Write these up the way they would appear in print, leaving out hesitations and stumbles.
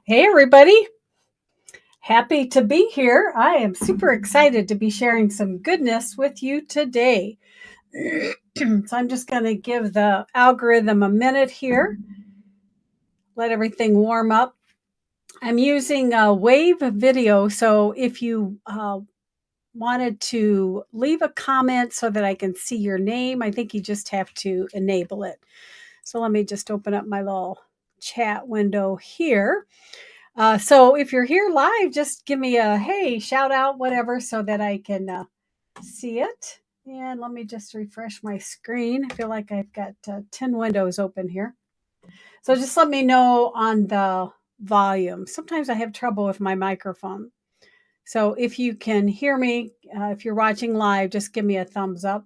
Hey, everybody. Happy to be here. I am super excited to be sharing some goodness with you today. So, I'm just going to give the algorithm a minute here, let everything warm up. I'm using a wave video. So, if you wanted to leave a comment so that I can see your name, I think you just have to enable it. So, let me just open up my little chat window here. So if you're here live, just give me a hey, shout out, whatever, so that I can see it. And let me just refresh my screen. I feel like I've got 10 windows open here. So just let me know on the volume. Sometimes I have trouble with my microphone. So if you can hear me, if you're watching live, just give me a thumbs up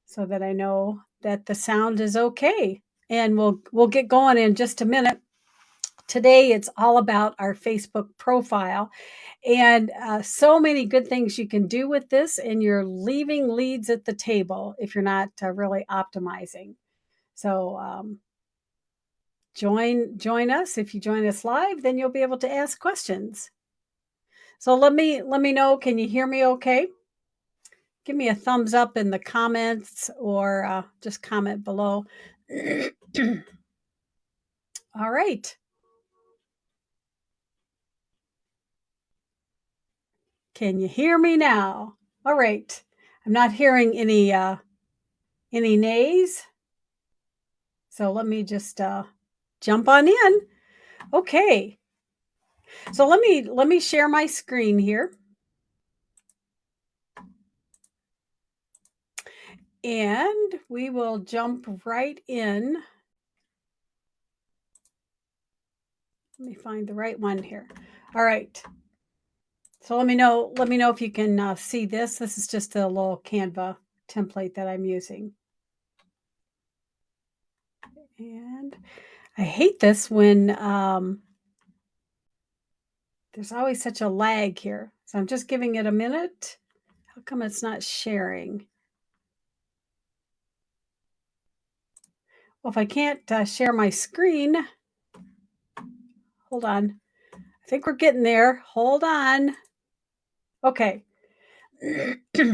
so that I know that the sound is okay. And we'll get going in just a minute. Today, it's all about our Facebook profile and so many good things you can do with this, and you're leaving leads at the table if you're not really optimizing. So join us. If you join us live, then you'll be able to ask questions. So let me know. Can you hear me? Okay. Give me a thumbs up in the comments, or just comment below. All right. Can you hear me now? All right. I'm not hearing any nays. So let me just jump on in. Okay. So let me share my screen here, and we will jump right in. Let me find the right one here. All right. So let me know if you can see this. This is just a little Canva template that I'm using. And I hate this when there's always such a lag here. So I'm just giving it a minute. How come it's not sharing? Well, if I can't share my screen, hold on. I think we're getting there. Hold on. Okay. Whew,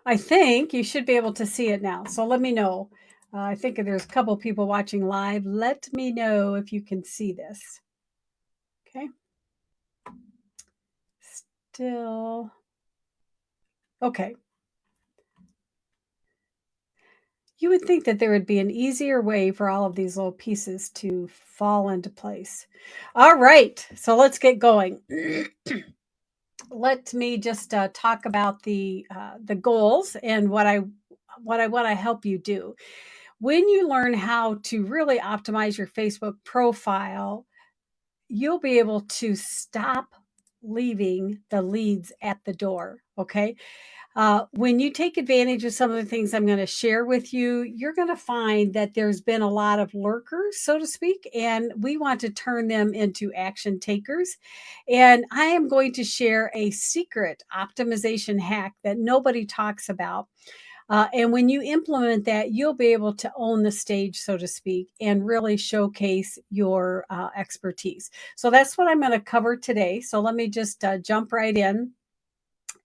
I think you should be able to see it now. So let me know. I think there's a couple people watching live. Let me know if you can see this. Okay. Still. Okay. You would think that there would be an easier way for all of these little pieces to fall into place. All right. So let's get going. Let me just talk about the goals and what I want to help you do. When you learn how to really optimize your Facebook profile, you'll be able to stop leaving the leads at the door. Okay. When you take advantage of some of the things I'm going to share with you, you're going to find that there's been a lot of lurkers, so to speak, and we want to turn them into action takers. And I am going to share a secret optimization hack that nobody talks about. And when you implement that, you'll be able to own the stage, so to speak, and really showcase your expertise. So that's what I'm going to cover today. So let me just jump right in.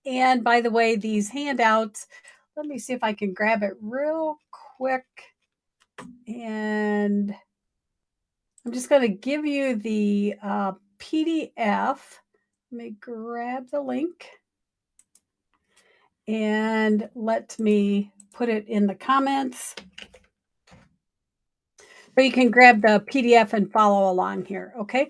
And by the way, these handouts, let me see if I can grab it real quick. And I'm just going to give you the PDF. Let me grab the link and let me put it in the comments. Or you can grab the PDF and follow along here, okay?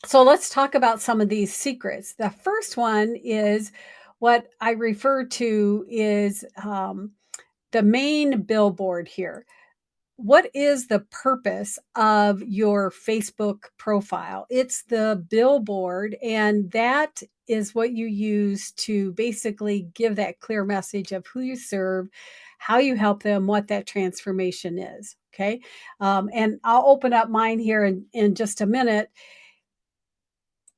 So let's talk about some of these secrets. The first one is what I refer to is the main billboard here. What is the purpose of your Facebook profile? It's the billboard, and that is what you use to basically give that clear message of who you serve, how you help them, what that transformation is. Okay. And I'll open up mine here in just a minute.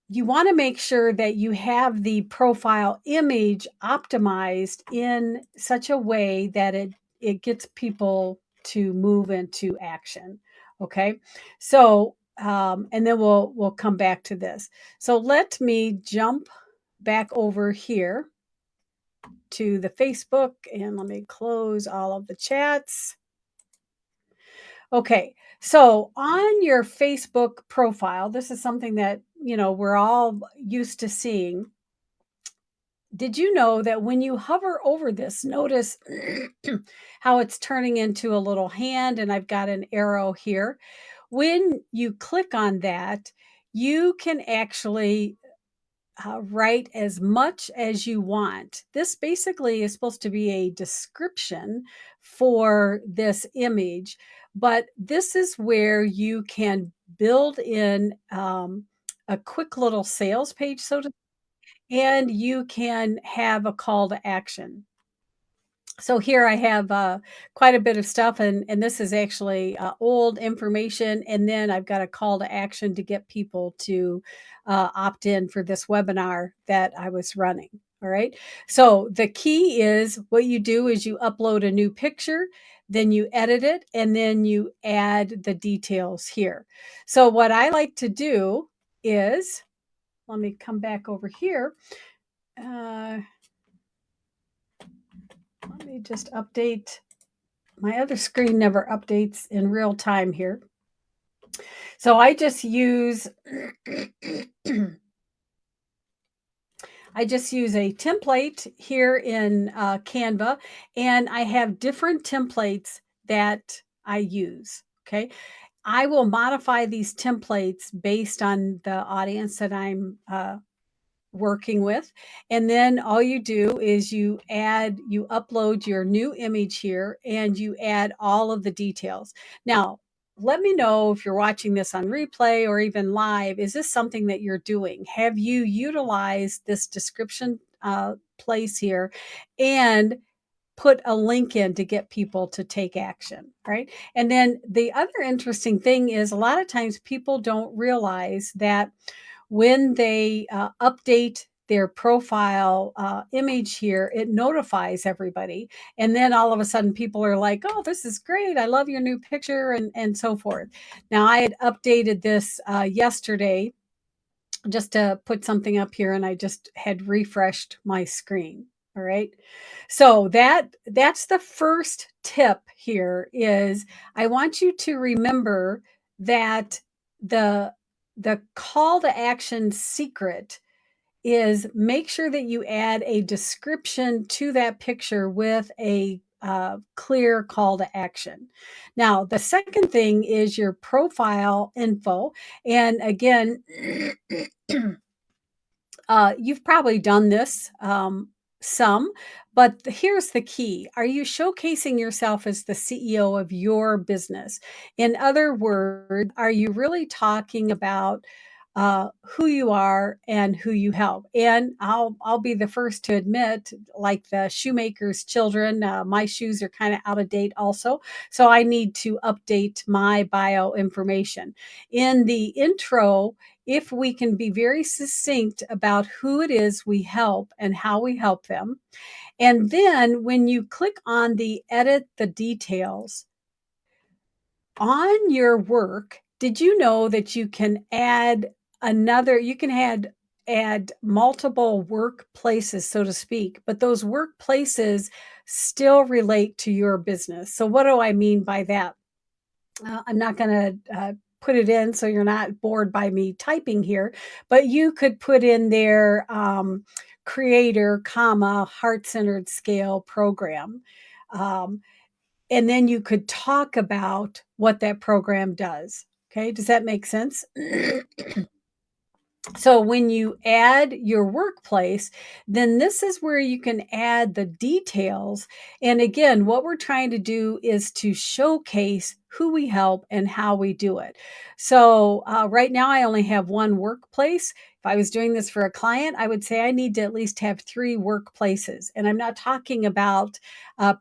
You want to make sure that you have the profile image optimized in such a way that it gets people to move into action. Okay. So, and then we'll come back to this. So let me jump back over here to the Facebook and let me close all of the chats. Okay. So on your Facebook profile, this is something that, we're all used to seeing. Did you know that when you hover over this, notice how it's turning into a little hand and I've got an arrow here? When you click on that, you can actually write as much as you want. This basically is supposed to be a description for this image, but this is where you can build in a quick little sales page, so to, and you can have a call to action. So here I have quite a bit of stuff, and this is actually old information. And then I've got a call to action to get people to opt in for this webinar that I was running. All right. So the key is what you do is you upload a new picture, then you edit it, and then you add the details here. So what I like to do is, let me come back over here. Uh, Let me just update. My other screen never updates in real time here. So I just use I just use a template here in Canva, and I have different templates that I use. Okay. I will modify these templates based on the audience that I'm working with. And then all you do is you upload your new image here and you add all of the details. Now, let me know if you're watching this on replay or even live. Is this something that you're doing? Have you utilized this description place here and put a link in to get people to take action, right? And then the other interesting thing is a lot of times people don't realize that when they update their profile image here, it notifies everybody. And then all of a sudden, people are like, oh, this is great. I love your new picture, and so forth. Now, I had updated this yesterday just to put something up here, and I just had refreshed my screen. All right. So that's the first tip here is I want you to remember that the the call to action secret is make sure that you add a description to that picture with a clear call to action. Now, the second thing is your profile info. And again, you've probably done this some, but here's the key. Are you showcasing yourself as the CEO of your business? In other words, are you really talking about who you are and who you help? And I'll be the first to admit, like the shoemaker's children, my shoes are kind of out of date also. So I need to update my bio information. In the intro, if we can be very succinct about who it is we help and how we help them. And then when you click on the edit the details on your work, did you know that you can add multiple workplaces, so to speak, but those workplaces still relate to your business. So what do I mean by that? I'm not going to put it in so you're not bored by me typing here, but you could put in there creator, comma, heart-centered scale program. Um, and then you could talk about what that program does. Okay, does that make sense? So when you add your workplace, then this is where you can add the details. And again, what we're trying to do is to showcase who we help and how we do it. So right now, I only have one workplace. If I was doing this for a client, I would say I need to at least have 3 workplaces. And I'm not talking about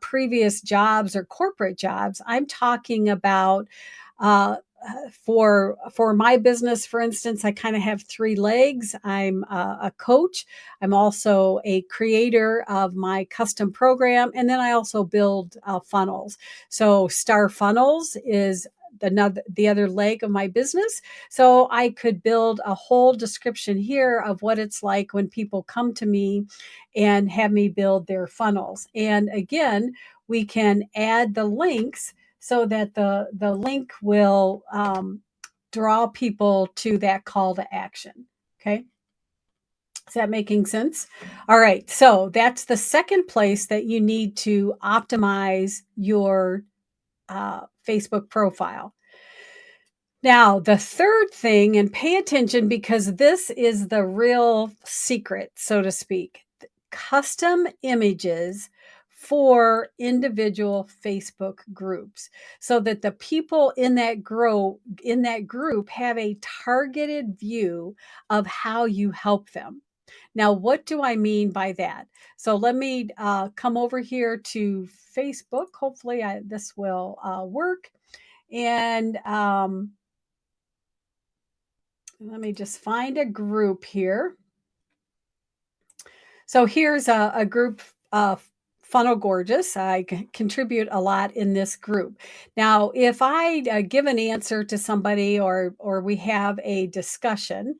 previous jobs or corporate jobs. I'm talking about for my business, for instance, I kind of have 3 legs. I'm a coach. I'm also a creator of my custom program, and then I also build funnels. So Starr Funnels is the other leg of my business. So I could build a whole description here of what it's like when people come to me and have me build their funnels. And again, we can add the links so that the link will draw people to that call to action. Okay. Is that making sense? All right. So that's the second place that you need to optimize your Facebook profile. Now, the third thing, and pay attention because this is the real secret, so to speak, custom images for individual Facebook groups so that the people in that group have a targeted view of how you help them. Now, what do I mean by that? So let me come over here to Facebook. Hopefully, this will work. And let me just find a group here. So here's a group of Funnel Gorgeous. I contribute a lot in this group. Now, if I give an answer to somebody or we have a discussion,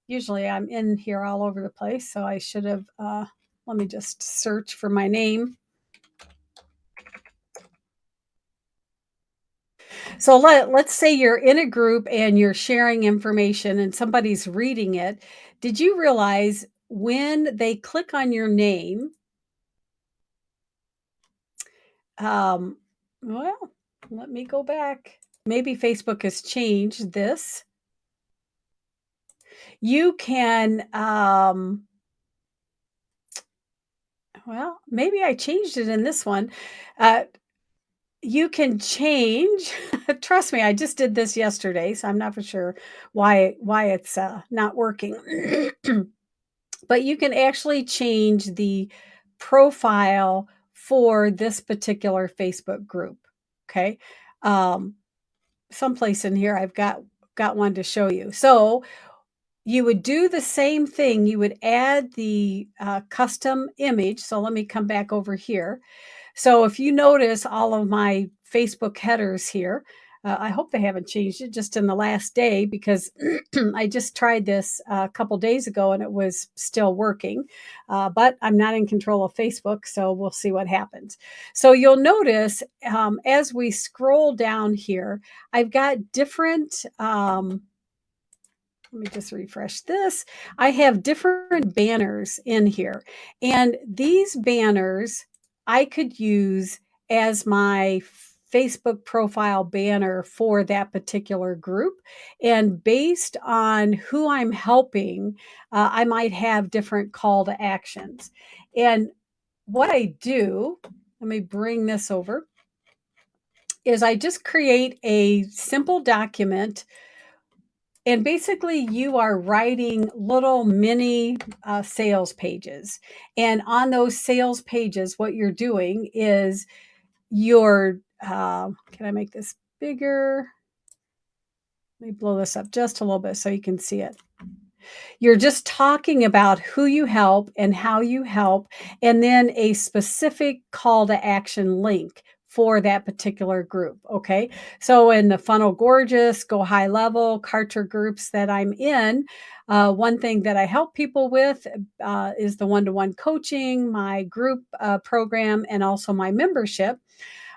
usually I'm in here all over the place, so I should have, let me just search for my name. So let's say you're in a group and you're sharing information and somebody's reading it. Did you realize when they click on your name, um, well, let me go back. Maybe Facebook has changed this. You can, well, maybe I changed it in this one. Uh, you can change. Trust me, I just did this yesterday, so I'm not for sure why it's not working. But you can actually change the profile for this particular Facebook group. Okay. Um, Someplace in here I've got one to show you. So you would do the same thing. You would add the custom image. So let me come back over here. So if you notice all of my Facebook headers here, I hope they haven't changed it just in the last day because I just tried this a couple days ago and it was still working. But I'm not in control of Facebook, so we'll see what happens. So you'll notice as we scroll down here, I've got different. Let me just refresh this. I have different banners in here. And these banners I could use as my Facebook profile banner for that particular group. And based on who I'm helping, I might have different call to actions. And what I do, let me bring this over, is I just create a simple document and basically, you are writing little mini sales pages. And on those sales pages, what you're doing is can I make this bigger? Let me blow this up just a little bit so you can see it. You're just talking about who you help and how you help, and then a specific call to action link for that particular group. Okay. So in the Funnel Gorgeous, Go High Level, Carter groups that I'm in, one thing that I help people with is the one-to-one coaching, my group program, and also my membership.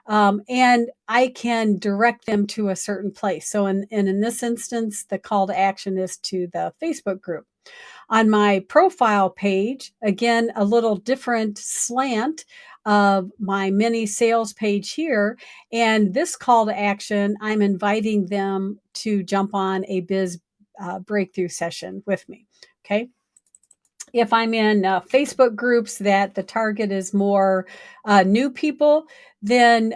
And I can direct them to a certain place. So in this instance, the call to action is to the Facebook group. On my profile page, again, a little different slant of my mini sales page here. And this call to action, I'm inviting them to jump on a biz breakthrough session with me. Okay. If I'm in Facebook groups that the target is more new people, then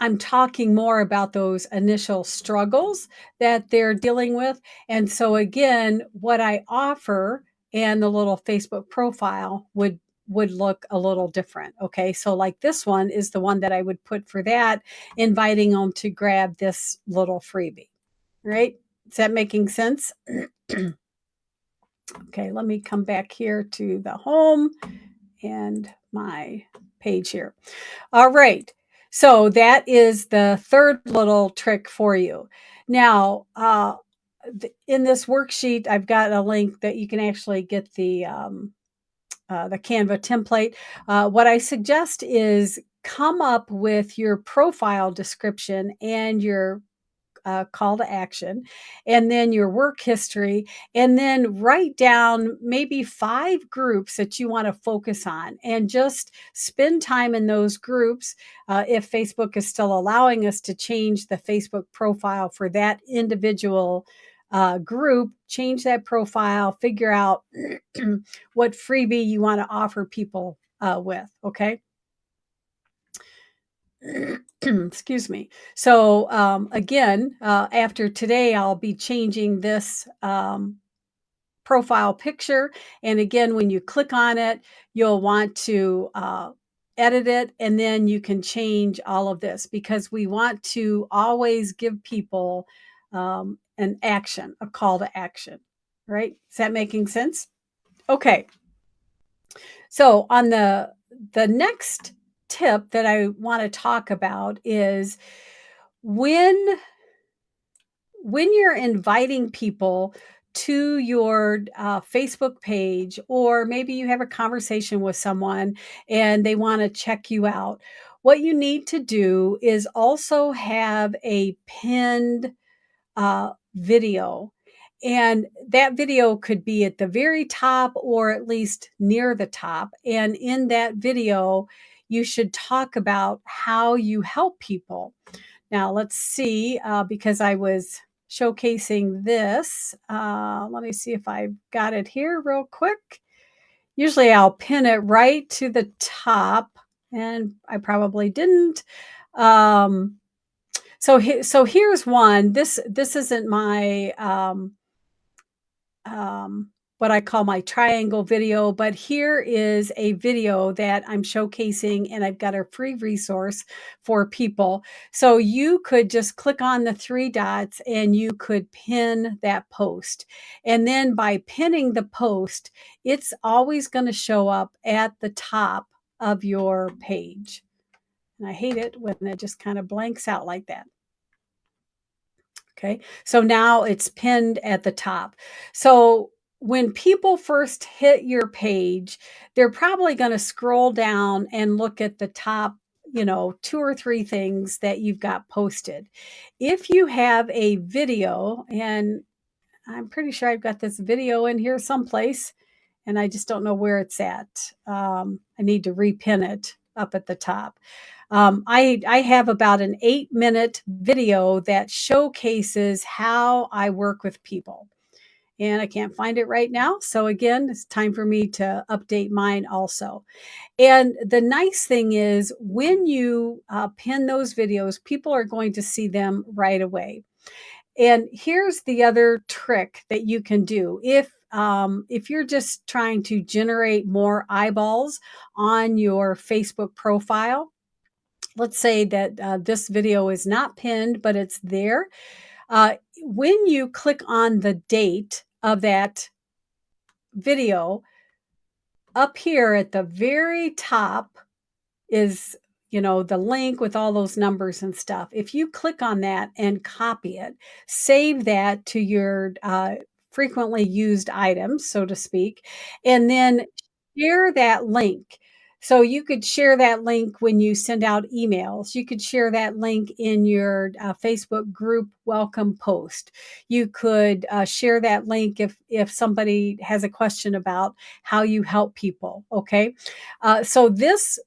I'm talking more about those initial struggles that they're dealing with. And so again, what I offer and the little Facebook profile would look a little different. Okay. So like this one is the one that I would put for that, inviting them to grab this little freebie. Right? Is that making sense? Okay, let me come back here to the home and my page here. All right. So that is the third little trick for you. Now, in this worksheet, I've got a link that you can actually get the Canva template. What I suggest is come up with your profile description and your call to action, and then your work history, and then write down maybe 5 groups that you want to focus on and just spend time in those groups. If Facebook is still allowing us to change the Facebook profile for that individual group, change that profile, figure out what freebie you want to offer people with. Okay. Excuse me. So again, after today, I'll be changing this profile picture. And again, when you click on it, you'll want to edit it, and then you can change all of this because we want to always give people an action, a call to action. Right? Is that making sense? Okay. So on the next tip that I want to talk about is when you're inviting people to your Facebook page, or maybe you have a conversation with someone and they want to check you out, what you need to do is also have a pinned video. And that video could be at the very top or at least near the top. And in that video, you should talk about how you help people. Now, let's see, because I was showcasing this. Let me see if I've got it here real quick. Usually I'll pin it right to the top, and I probably didn't. Um, so here's one. This isn't my what I call my triangle video, but here is a video that I'm showcasing, and I've got a free resource for people. So you could just click on the 3 dots and you could pin that post. And then by pinning the post, it's always going to show up at the top of your page. And I hate it when it just kind of blanks out like that. Okay. So now it's pinned at the top. So when people first hit your page, they're probably going to scroll down and look at the top, 2 or 3 things that you've got posted. If you have a video, and I'm pretty sure I've got this video in here someplace, and I just don't know where it's at. I need to repin it up at the top. I have about an 8-minute video that showcases how I work with people. And I can't find it right now. So again, it's time for me to update mine also. And the nice thing is when you pin those videos, people are going to see them right away. And here's the other trick that you can do. If you're just trying to generate more eyeballs on your Facebook profile, let's say that this video is not pinned, but it's there. When you click on the date of that video, up here at the very top is, the link with all those numbers and stuff. If you click on that and copy it, save that to your frequently used items, so to speak, and then share that link. So you could share that link when you send out emails. You could share that link in your Facebook group welcome post. You could share that link if somebody has a question about how you help people. Okay, so these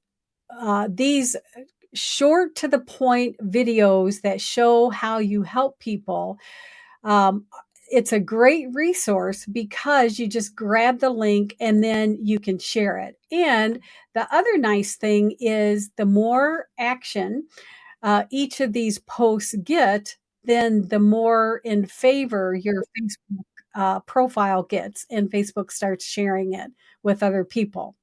short to the point videos that show how you help people, um, it's a great resource because you just grab the link and then you can share it. And the other nice thing is the more action each of these posts get, then the more in favor your Facebook profile gets, and Facebook starts sharing it with other people.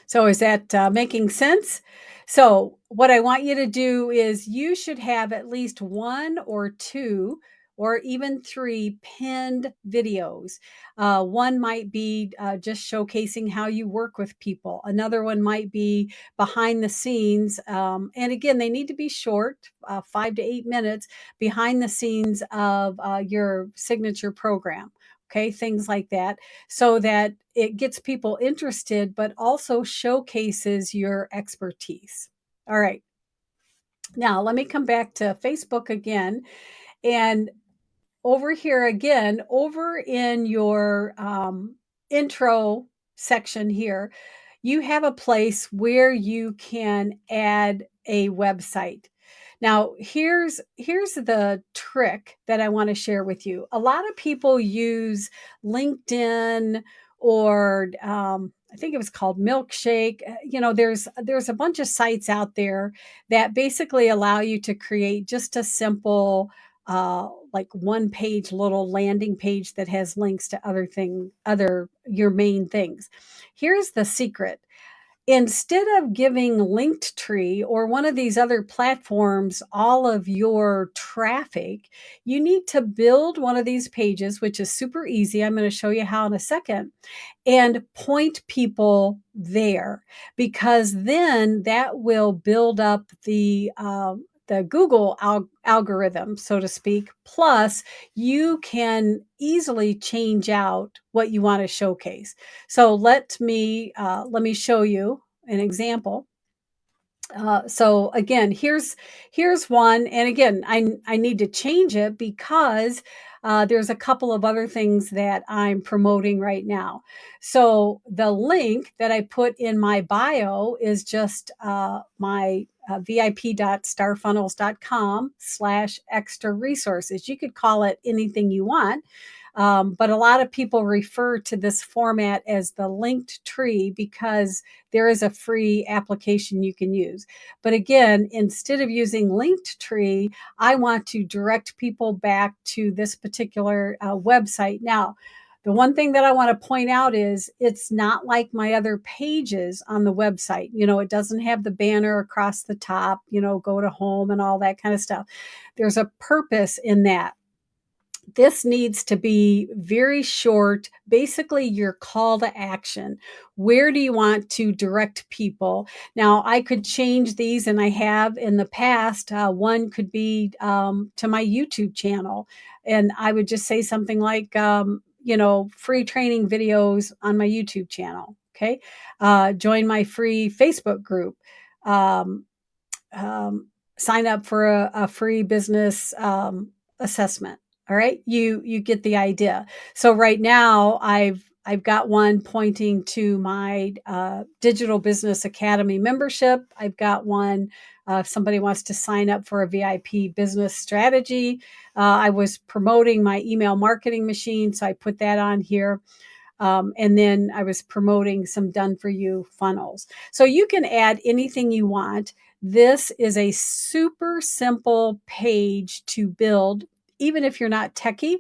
So is that making sense? So what I want you to do is you should have at least 1 or 2 or even 3 pinned videos. One might be just showcasing how you work with people. Another one might be behind the scenes. And again, they need to be short, 5 to 8 minutes, behind the scenes of your signature program. Okay, things like that, so that it gets people interested, but also showcases your expertise. All right. Now, let me come back to Facebook again. And over here again, over in your intro section here, you have a place where you can add a website. Now, here's the trick that I want to share with you. A lot of people use LinkedIn or I think it was called Milkshake. There's a bunch of sites out there that basically allow you to create just a simple like one page little landing page that has links to other your main things. Here's the secret. Instead of giving Linktree or one of these other platforms all of your traffic, you need to build one of these pages, which is super easy. I'm going to show you how in a second, and point people there, because then that will build up the Google algorithm, so to speak. Plus, you can easily change out what you want to showcase. So let me show you an example. So again, here's one, and again, I need to change it because there's a couple of other things that I'm promoting right now. So the link that I put in my bio is just my vip.starfunnels.com/extra resources. You could call it anything you want. But a lot of people refer to this format as the linked tree because there is a free application you can use. But again, instead of using linked tree, I want to direct people back to this particular website. Now, the one thing that I want to point out is it's not like my other pages on the website. It doesn't have the banner across the top, go to home and all that kind of stuff. There's a purpose in that. This needs to be very short, basically your call to action. Where do you want to direct people? Now, I could change these, and I have in the past. One could be to my YouTube channel, and I would just say something like, free training videos on my YouTube channel. Okay. Join my free Facebook group. Um, Sign up for a free business assessment. All right, you get the idea. So right now I've got one pointing to my Digital Business Academy membership. I've got one if somebody wants to sign up for a VIP business strategy. I was promoting my email marketing machine, so I put that on here. And then I was promoting some done for you funnels. So you can add anything you want. This is a super simple page to build, even if you're not techie.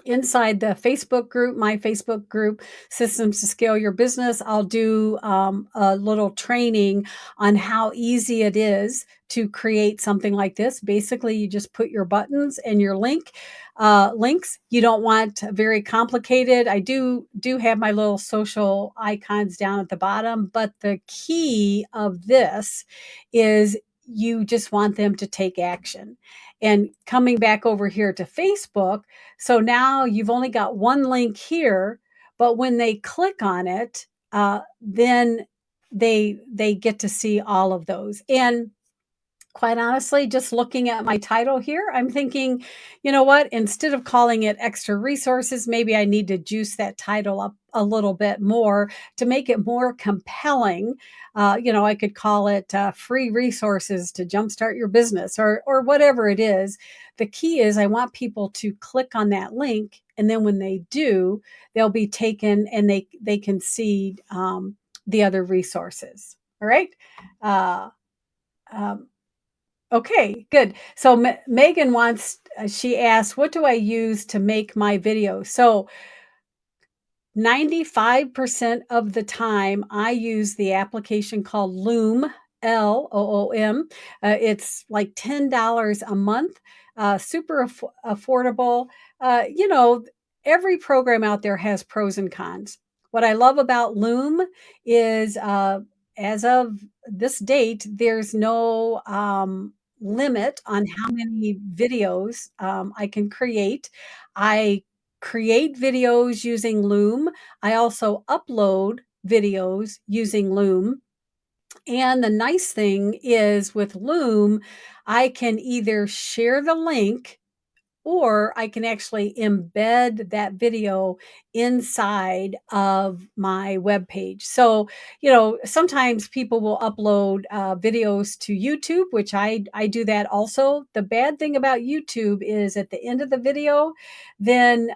Inside the Facebook group, my Facebook group, Systems to Scale Your Business, I'll do a little training on how easy it is to create something like this. Basically, you just put your buttons and your links. You don't want very complicated. I do have my little social icons down at the bottom, but the key of this is you just want them to take action. And coming back over here to Facebook, so now you've only got one link here, but when they click on it, then they get to see all of those. And quite honestly, just looking at my title here, I'm thinking, you know what? Instead of calling it extra resources, maybe I need to juice that title up a little bit more to make it more compelling. I could call it free resources to jumpstart your business or whatever it is. The key is I want people to click on that link. And then when they do, they'll be taken and they can see the other resources. All right. Uh, um, Okay, good. So Megan she asked, what do I use to make my video? So 95% of the time I use the application called Loom, HighLevel. It's like $10 a month, super affordable. You know, every program out there has pros and cons. What I love about Loom is, as of this date, there's no limit on how many videos I can create. I create videos using Loom. I also upload videos using Loom. And the nice thing is with Loom, I can either share the link or I can actually embed that video inside of my web page. So, sometimes people will upload videos to YouTube, which I do that also. The bad thing about YouTube is at the end of the video, then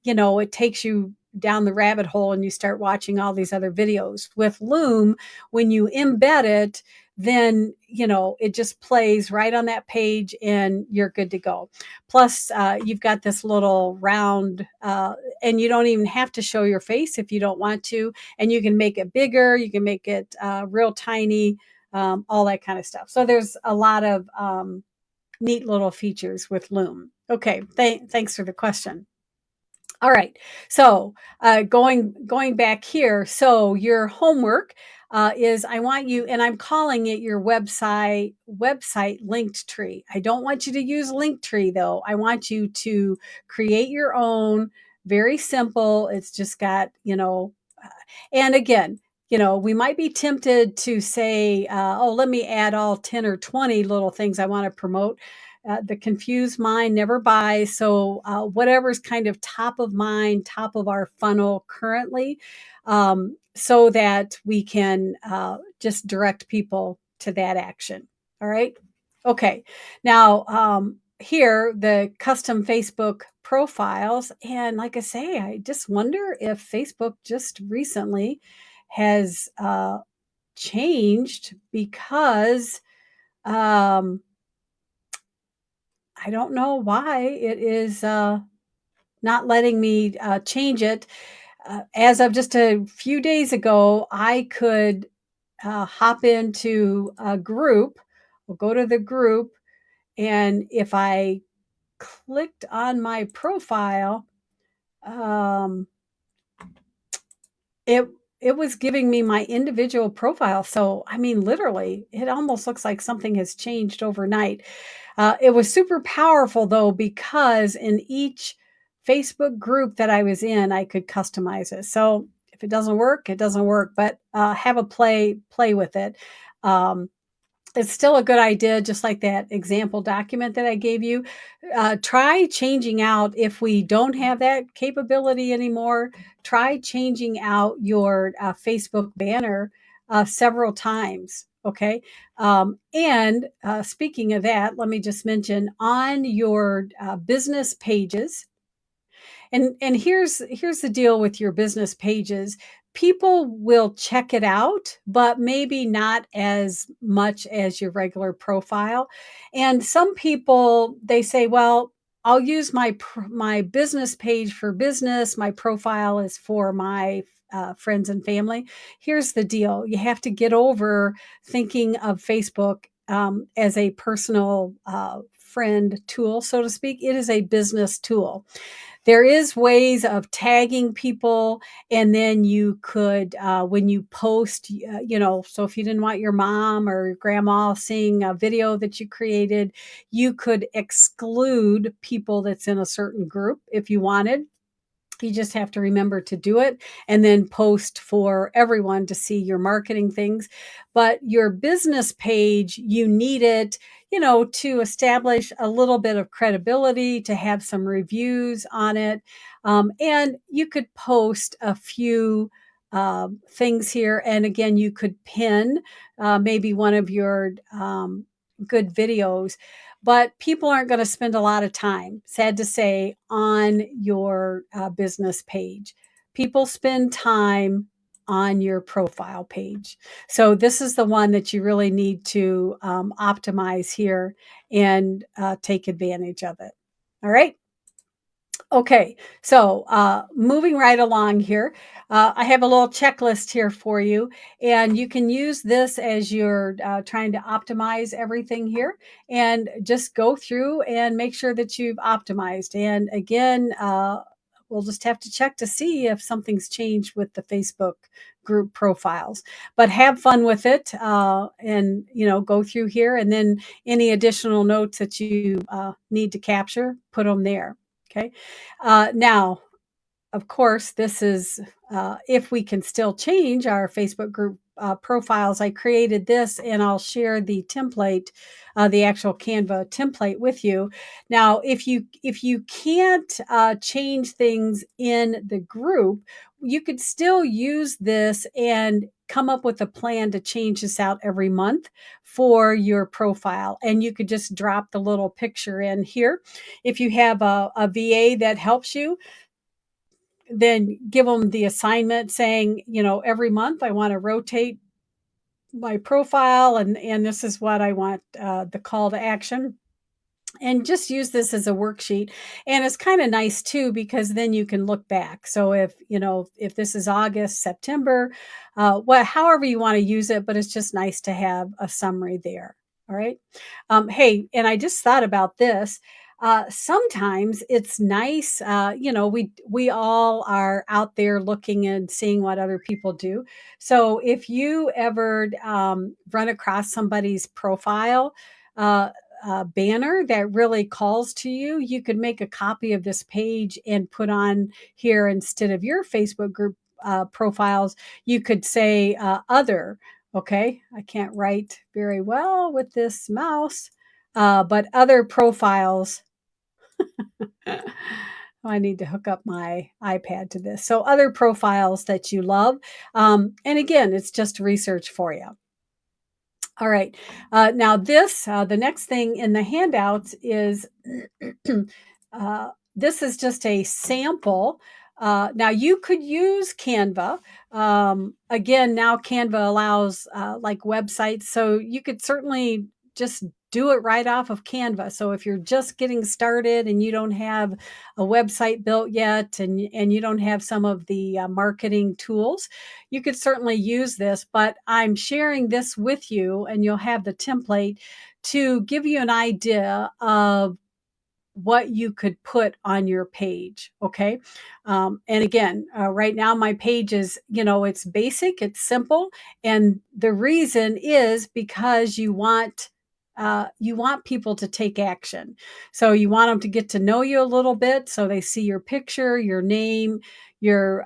it takes you down the rabbit hole and you start watching all these other videos. With Loom, when you embed it, then it just plays right on that page and you're good to go. Plus, you've got this little round, and you don't even have to show your face if you don't want to. And you can make it bigger, you can make it real tiny, all that kind of stuff. So there's a lot of neat little features with Loom. Okay, thanks for the question. All right. So going back here. So your homework is I want you, and I'm calling it your website linked tree. I don't want you to use Linktree though. I want you to create your own. Very simple. It's just got and again. We might be tempted to say, oh, let me add all 10 or 20 little things I want to promote. The confused mind never buys. So, whatever's kind of top of mind, top of our funnel currently, so that we can just direct people to that action. All right. Okay. Now, here, the custom Facebook profiles. And like I say, I just wonder if Facebook just recently has changed because. I don't know why it is not letting me change it. As of just a few days ago, I could hop into a group, or go to the group, and if I clicked on my profile, um, it it was giving me my individual profile. So, I mean, literally, it almost looks like something has changed overnight. It was super powerful though, because in each Facebook group that I was in, I could customize it. So if it doesn't work, it doesn't work, but have a play with it. Um, it's still a good idea, just like that example document that I gave you. Try changing out if we don't have that capability anymore. Try changing out your Facebook banner several times. Okay. And speaking of that, let me just mention on your business pages, and here's the deal with your business pages. People will check it out, but maybe not as much as your regular profile. And some people, they say, well, I'll use my business page for business. My profile is for my friends and family. Here's the deal. You have to get over thinking of Facebook as a personal friend tool, so to speak. It is a business tool. There is ways of tagging people, and then you could, when you post, so if you didn't want your mom or grandma seeing a video that you created, you could exclude people that's in a certain group if you wanted. You just have to remember to do it and then post for everyone to see your marketing things. But your business page, you need it, to establish a little bit of credibility, to have some reviews on it. And you could post a few things here. And again, you could pin maybe one of your good videos, but people aren't going to spend a lot of time, sad to say, on your business page. People spend time on your profile page. So this is the one that you really need to optimize here and take advantage of it. All right. Okay, so moving right along here, I have a little checklist here for you, and you can use this as you're trying to optimize everything here, and just go through and make sure that you've optimized. And again, we'll just have to check to see if something's changed with the Facebook group profiles. But have fun with it, and go through here, and then any additional notes that you need to capture, put them there. Okay. Now, of course, this is if we can still change our Facebook group profiles. I created this and I'll share the template, the actual Canva template with you. Now, if you can't change things in the group, you could still use this and come up with a plan to change this out every month for your profile. And you could just drop the little picture in here. If you have a VA that helps you, then give them the assignment saying, every month I want to rotate my profile, and this is what I want, the call to action, and just use this as a worksheet. And it's kind of nice too, because then you can look back. So if this is August, September, however you want to use it, but it's just nice to have a summary there. All right. Hey, and I just thought about this. Sometimes it's nice, we all are out there looking and seeing what other people do. So if you ever run across somebody's profile, uh, banner that really calls to you, you could make a copy of this page and put on here instead of your Facebook group profiles. You could say other. Okay, I can't write very well with this mouse, but other profiles. I need to hook up my iPad to this. So, other profiles that you love. And again, it's just research for you. All right. Now, the next thing in the handouts is this is just a sample. Now, you could use Canva. Again, now Canva allows like websites, so you could certainly just do it right off of Canva. So if you're just getting started and you don't have a website built yet, and you don't have some of the marketing tools, you could certainly use this. But I'm sharing this with you, and you'll have the template to give you an idea of what you could put on your page. Okay. And again, right now my page is, it's basic, it's simple. And the reason is because you want people to take action. So you want them to get to know you a little bit. So they see your picture, your name, your,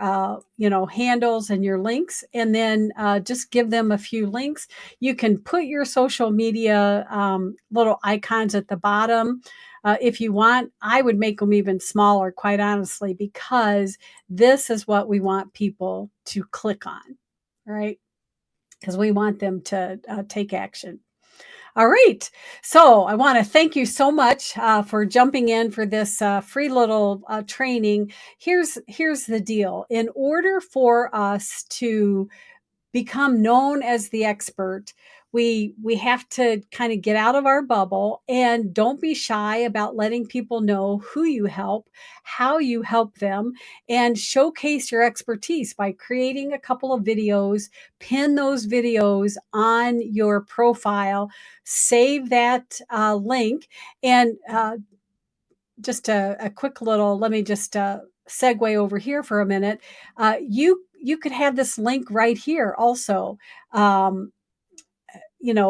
handles and your links, and then just give them a few links. You can put your social media little icons at the bottom. If you want, I would make them even smaller, quite honestly, because this is what we want people to click on, right? Because we want them to take action. All right. So I want to thank you so much for jumping in for this free little training. Here's the deal. In order for us to become known as the expert, we have to kind of get out of our bubble, and don't be shy about letting people know who you help, how you help them, and showcase your expertise by creating a couple of videos. Pin those videos on your profile, save that link, and just a quick little, let me just segue over here for a minute. You could have this link right here also. Um,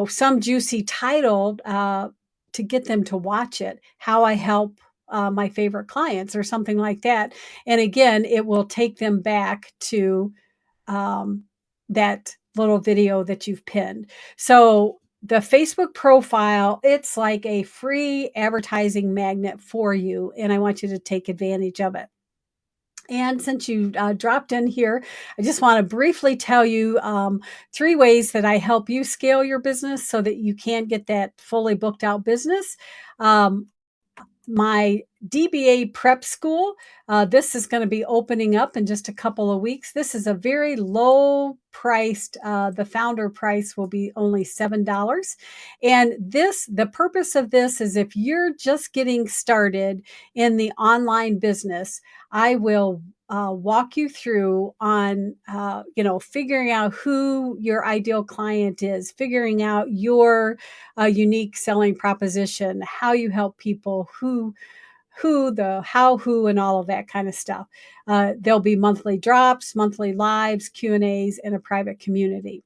some juicy title to get them to watch it. How I help my favorite clients, or something like that. And again, it will take them back to um, that little video that you've pinned. So the Facebook profile, it's like a free advertising magnet for you, and I want you to take advantage of it. And since you dropped in here, I just want to briefly tell you 3 ways that I help you scale your business so that you can get that fully booked out business. Um, my DBA prep school. This is going to be opening up in just a couple of weeks. This is a very low priced, the founder price will be only $7. And the purpose of this is if you're just getting started in the online business, I will walk you through on, figuring out who your ideal client is, figuring out your unique selling proposition, how you help people, the how, who, and all of that kind of stuff. There'll be monthly drops, monthly lives, Q&As, and a private community.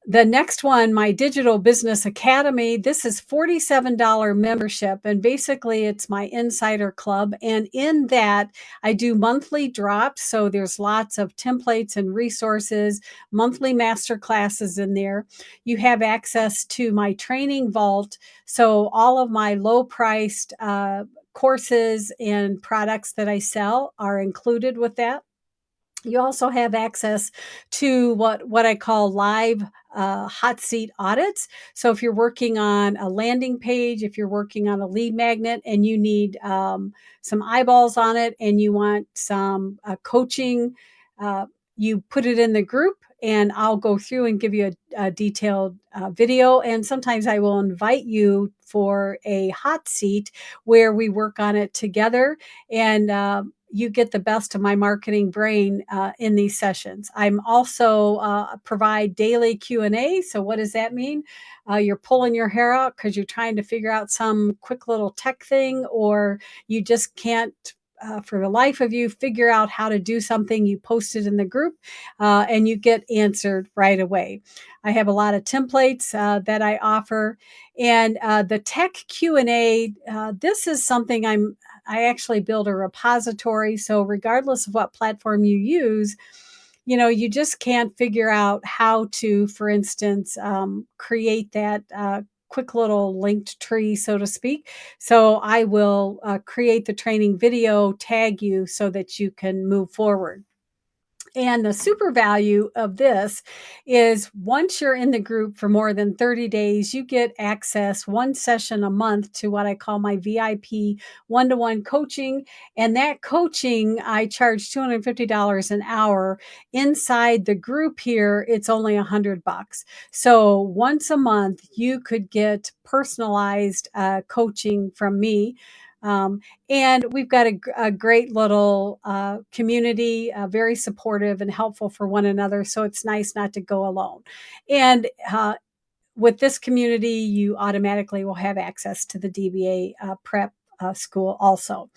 The next one, my Digital Business Academy, this is $47 membership. And basically it's my insider club. And in that I do monthly drops. So there's lots of templates and resources, monthly master classes in there. You have access to my training vault. So all of my low priced courses and products that I sell are included with that. You also have access to what I call live hot seat audits. So if you're working on a landing page, if you're working on a lead magnet and you need some eyeballs on it and you want some coaching, you put it in the group and I'll go through and give you a detailed video. And sometimes I will invite you for a hot seat where we work on it together. And you get the best of my marketing brain in these sessions. I'm also provide daily Q&A. So what does that mean? You're pulling your hair out because you're trying to figure out some quick little tech thing, or you just can't for the life of you figure out how to do something. You post it in the group and you get answered right away. I have a lot of templates that I offer. And the tech Q&A, this is something I actually build a repository. So regardless of what platform you use, you just can't figure out how to, for instance, create that quick little linked tree, so to speak. So I will create the training video, tag you so that you can move forward. And the super value of this is once you're in the group for more than 30 days, you get access one session a month to what I call my VIP one-to-one coaching. And that coaching, I charge $250 an hour. Inside the group here, it's only $100. So once a month, you could get personalized coaching from me. And we've got a great little community, very supportive and helpful for one another. So it's nice not to go alone. And with this community, you automatically will have access to the DBA prep school also.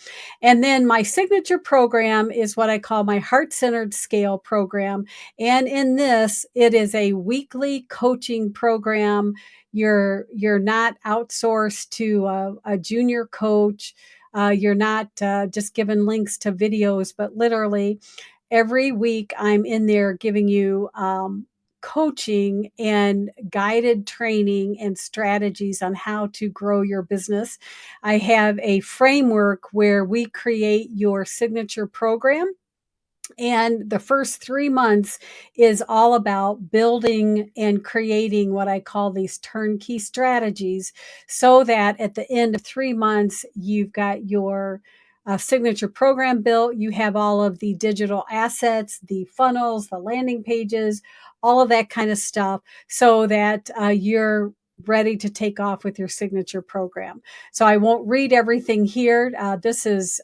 And then my signature program is what I call my Heart-Centered Scale program. And in this, it is a weekly coaching program. You're not outsourced to a junior coach. You're not just given links to videos, but literally every week I'm in there giving you coaching and guided training and strategies on how to grow your business. I have a framework where we create your signature program. And the first 3 months is all about building and creating what I call these turnkey strategies so that at the end of 3 months, you've got your signature program built. You have all of the digital assets, the funnels, the landing pages, all of that kind of stuff so that you're ready to take off with your signature program. So I won't read everything here. This is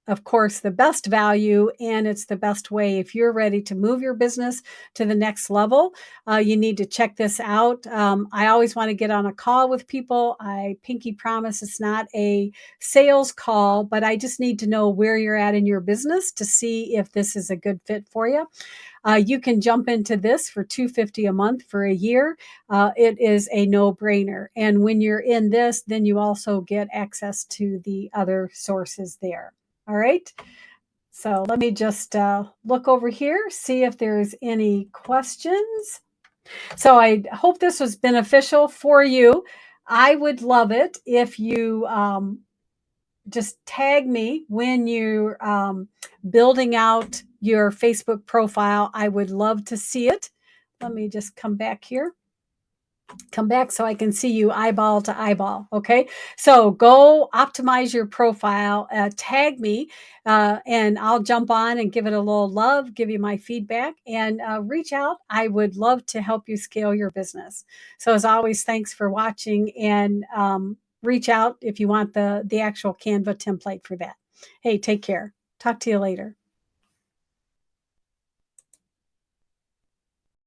of course, the best value, and it's the best way. If you're ready to move your business to the next level, you need to check this out. I always want to get on a call with people. I pinky promise it's not a sales call, but I just need to know where you're at in your business to see if this is a good fit for you. You can jump into this for $250 a month for a year. It is a no-brainer. And when you're in this, then you also get access to the other sources there. All right. So let me just look over here, see if there's any questions. So I hope this was beneficial for you. I would love it if you just tag me when you're building out your Facebook profile. I would love to see it. Let me just come back here. Come back so I can see you eyeball to eyeball. Okay. So go optimize your profile, tag me, and I'll jump on and give it a little love, give you my feedback, and reach out. I would love to help you scale your business. So, as always, thanks for watching, and reach out if you want the actual Canva template for that. Hey, take care. Talk to you later.